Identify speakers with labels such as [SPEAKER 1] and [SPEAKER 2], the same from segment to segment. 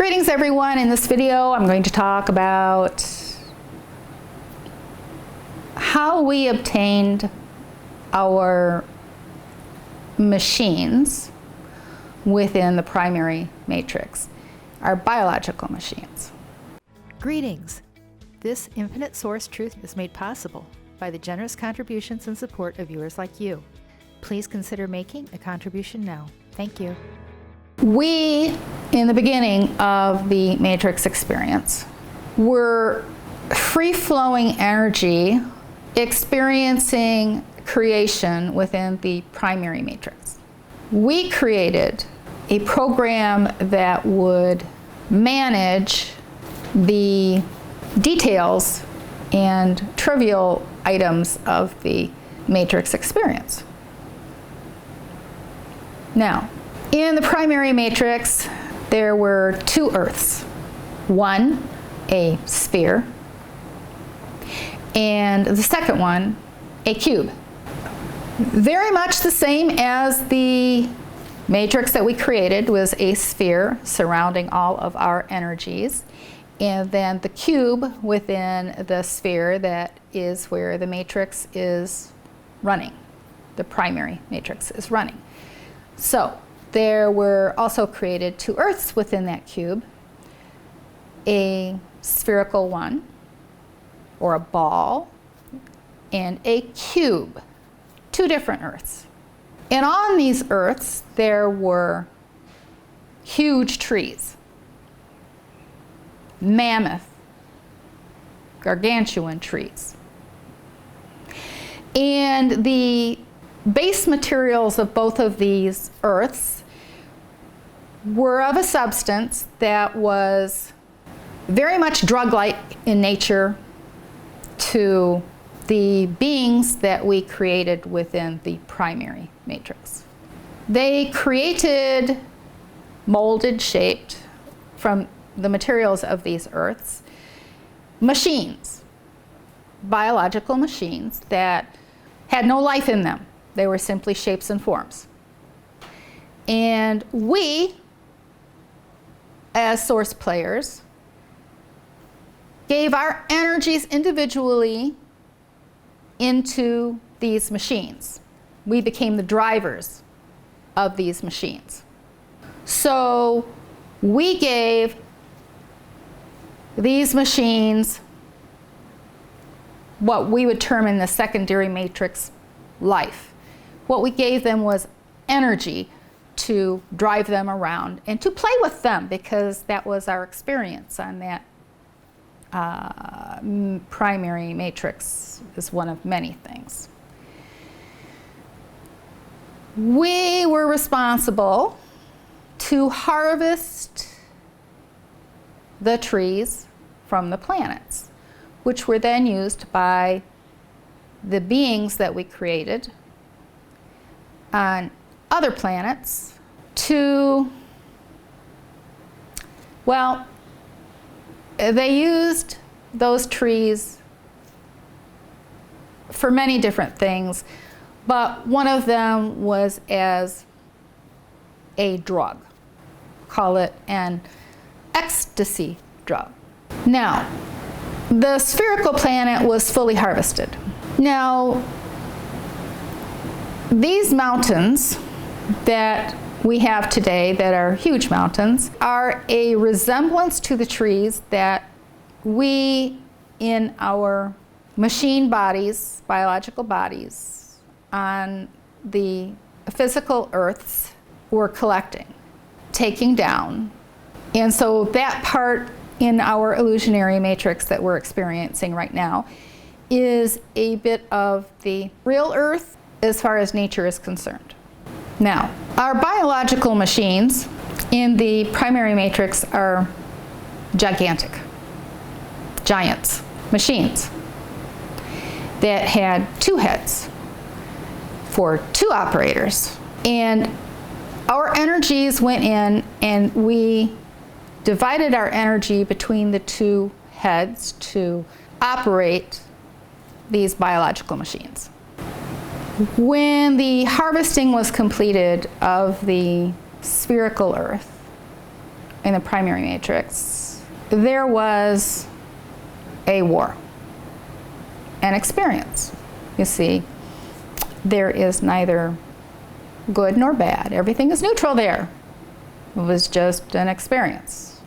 [SPEAKER 1] Greetings everyone. In this video I'm going to talk about how we obtained our machines within the primary matrix, our biological machines.
[SPEAKER 2] Greetings. This infinite source truth is made possible by the generous contributions and support of viewers like you. Please consider making a contribution now. Thank you.
[SPEAKER 1] We, in the beginning of the matrix experience, were free-flowing energy experiencing creation within the primary matrix. We created a program that would manage the details and trivial items of the matrix experience. Now, in the primary matrix, there were two Earths. One, a sphere, and the second one, a cube. Very much the same as the matrix that we created was a sphere surrounding all of our energies, and then the cube within the sphere, that is where the matrix is running. The primary matrix is running. So there were also created two Earths within that cube, a spherical one, or a ball, and a cube, two different Earths. And on these Earths there were huge trees, mammoth, gargantuan trees. And the base materials of both of these Earths were of a substance that was very much drug-like in nature to the beings that we created within the primary matrix. They created, molded, shaped from the materials of these Earths, machines, biological machines that had no life in them. They were simply shapes and forms. And we, as source players, gave our energies individually into these machines. We became the drivers of these machines. So we gave these machines what we would term in the secondary matrix life. What we gave them was energy to drive them around and to play with them, because that was our experience on that primary matrix, is one of many things. We were responsible to harvest the trees from the planets, which were then used by the beings that we created on other planets to, well, they used those trees for many different things, but one of them was as a drug. Call it an ecstasy drug. Now, the spherical planet was fully harvested. Now, these mountains that we have today, that are huge mountains, are a resemblance to the trees that we, in our machine bodies, biological bodies, on the physical Earths, were collecting, taking down. And so that part in our illusionary matrix that we're experiencing right now is a bit of the real Earth as far as nature is concerned. Now, our biological machines in the primary matrix are gigantic, giants, machines that had two heads for two operators. And our energies went in and we divided our energy between the two heads to operate these biological machines. When the harvesting was completed of the spherical Earth, in the primary matrix, there was a war, an experience. You see, there is neither good nor bad. Everything is neutral there. It was just an experience.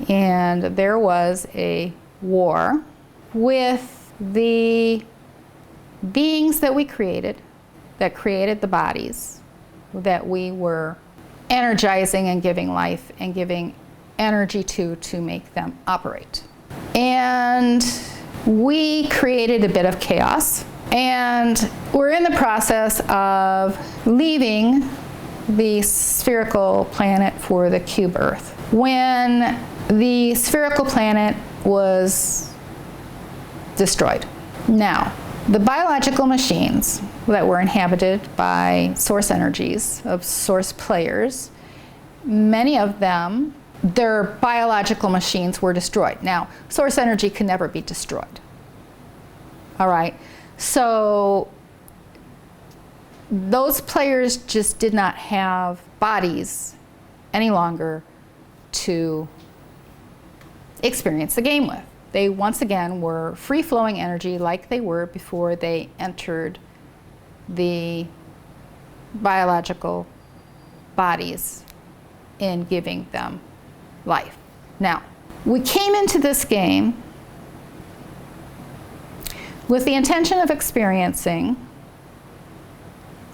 [SPEAKER 1] And there was a war with the beings that we created, that created the bodies, that we were energizing and giving life and giving energy to make them operate. And we created a bit of chaos, and we're in the process of leaving the spherical planet for the cube Earth. When the spherical planet was destroyed. Now, the biological machines that were inhabited by source energies of source players, many of them, their biological machines were destroyed. Now, source energy can never be destroyed. All right, so those players just did not have bodies any longer to experience the game with. They once again were free-flowing energy like they were before they entered the biological bodies in giving them life. Now, we came into this game with the intention of experiencing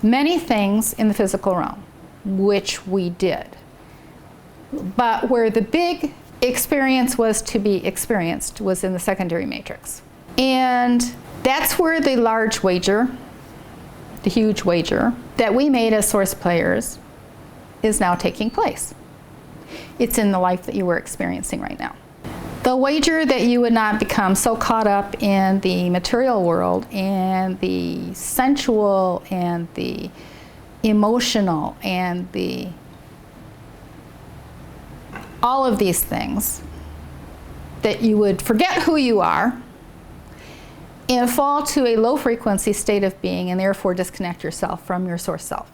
[SPEAKER 1] many things in the physical realm, which we did. But where the big experience was to be experienced was in the secondary matrix. And that's where the large wager, the huge wager, that we made as source players is now taking place. It's in the life that you were experiencing right now. The wager that you would not become so caught up in the material world and the sensual and the emotional and the all of these things, that you would forget who you are and fall to a low frequency state of being and therefore disconnect yourself from your source self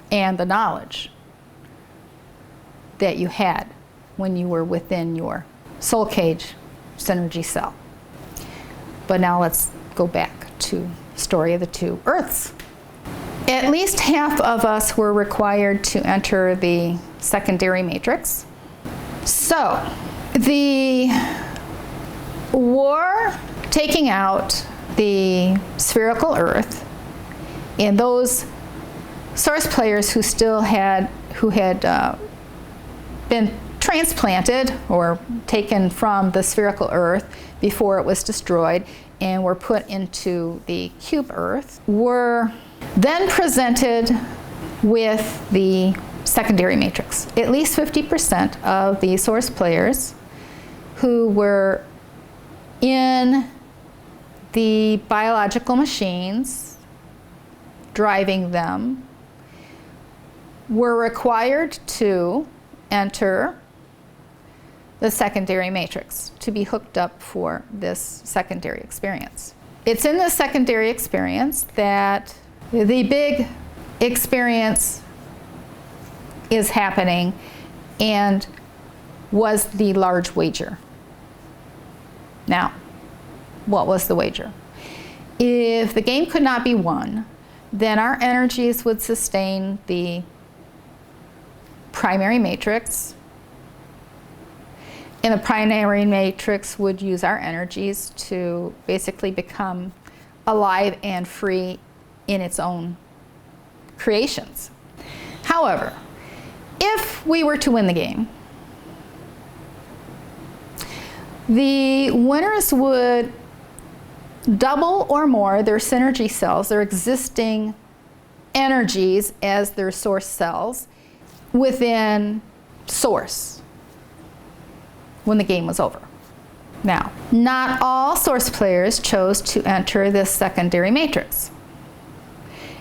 [SPEAKER 1] and the knowledge that you had when you were within your soul cage synergy cell. But now let's go back to the story of the two Earths. At least half of us were required to enter the secondary matrix. So the war taking out the spherical Earth and those source players who still had been transplanted or taken from the spherical Earth before it was destroyed and were put into the cube Earth were then presented with the secondary matrix. At least 50% of the source players who were in the biological machines driving them were required to enter the secondary matrix to be hooked up for this secondary experience. It's in this secondary experience that the big experience is happening and was the large wager. Now, what was the wager? If the game could not be won, then our energies would sustain the primary matrix, and the primary matrix would use our energies to basically become alive and free in its own creations. However, if we were to win the game, the winners would double or more their synergy cells, their existing energies as their source cells within source when the game was over. Now, not all source players chose to enter this secondary matrix.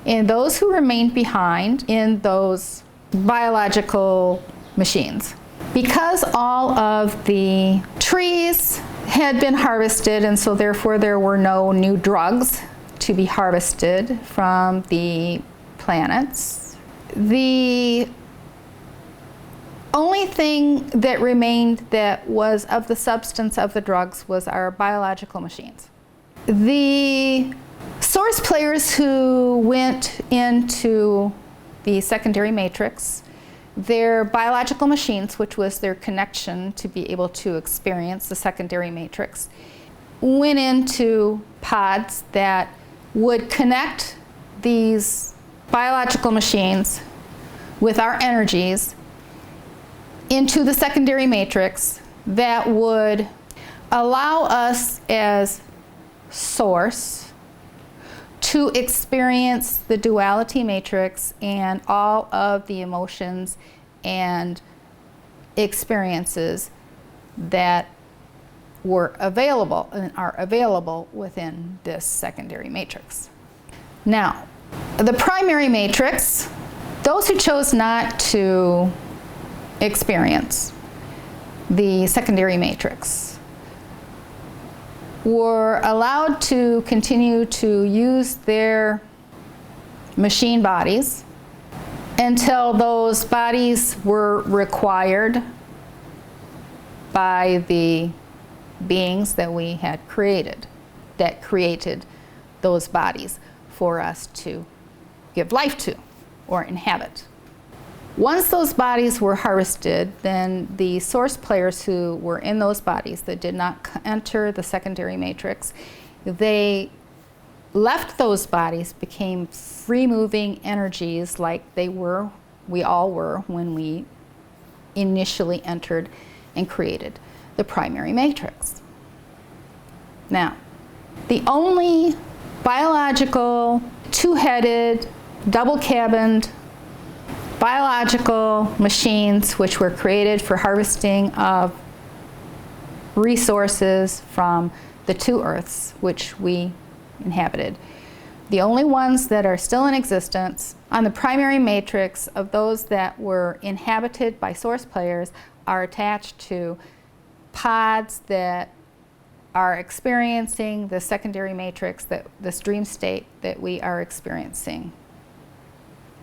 [SPEAKER 1] And those who remained behind in those biological machines, because all of the trees had been harvested, and so therefore there were no new drugs to be harvested from the planets, the only thing that remained that was of the substance of the drugs was our biological machines. The source players who went into the secondary matrix, their biological machines, which was their connection to be able to experience the secondary matrix, went into pods that would connect these biological machines with our energies into the secondary matrix that would allow us as source to experience the duality matrix and all of the emotions and experiences that were available and are available within this secondary matrix. Now, the primary matrix, those who chose not to experience the secondary matrix were allowed to continue to use their machine bodies until those bodies were required by the beings that we had created, that created those bodies for us to give life to or inhabit. Once those bodies were harvested, then the source players who were in those bodies that did not enter the secondary matrix, they left those bodies, became free-moving energies like we all were when we initially entered and created the primary matrix. Now, the only biological, two-headed, double-cabined biological machines which were created for harvesting of resources from the two Earths which we inhabited. The only ones that are still in existence on the primary matrix of those that were inhabited by source players are attached to pods that are experiencing the secondary matrix, this dream state that we are experiencing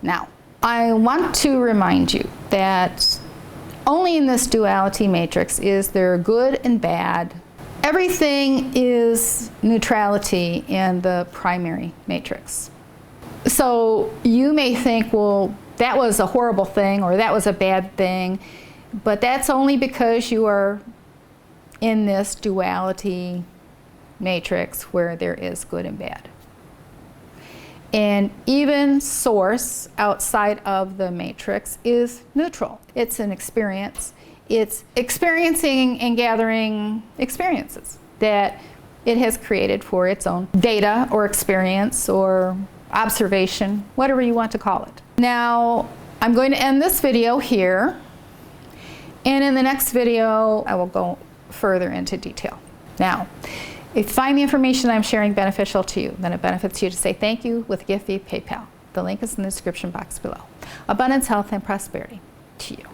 [SPEAKER 1] now. I want to remind you that only in this duality matrix is there good and bad. Everything is neutrality in the primary matrix. So you may think, well, that was a horrible thing or that was a bad thing, but that's only because you are in this duality matrix where there is good and bad. And even source outside of the matrix is neutral. It's an experience. It's experiencing and gathering experiences that it has created for its own data or experience or observation, whatever you want to call it. Now, I'm going to end this video here, and in the next video I will go further into detail. Now, if you find the information I'm sharing beneficial to you, then it benefits you to say thank you with a gift via PayPal. The link is in the description box below. Abundance, health, and prosperity to you.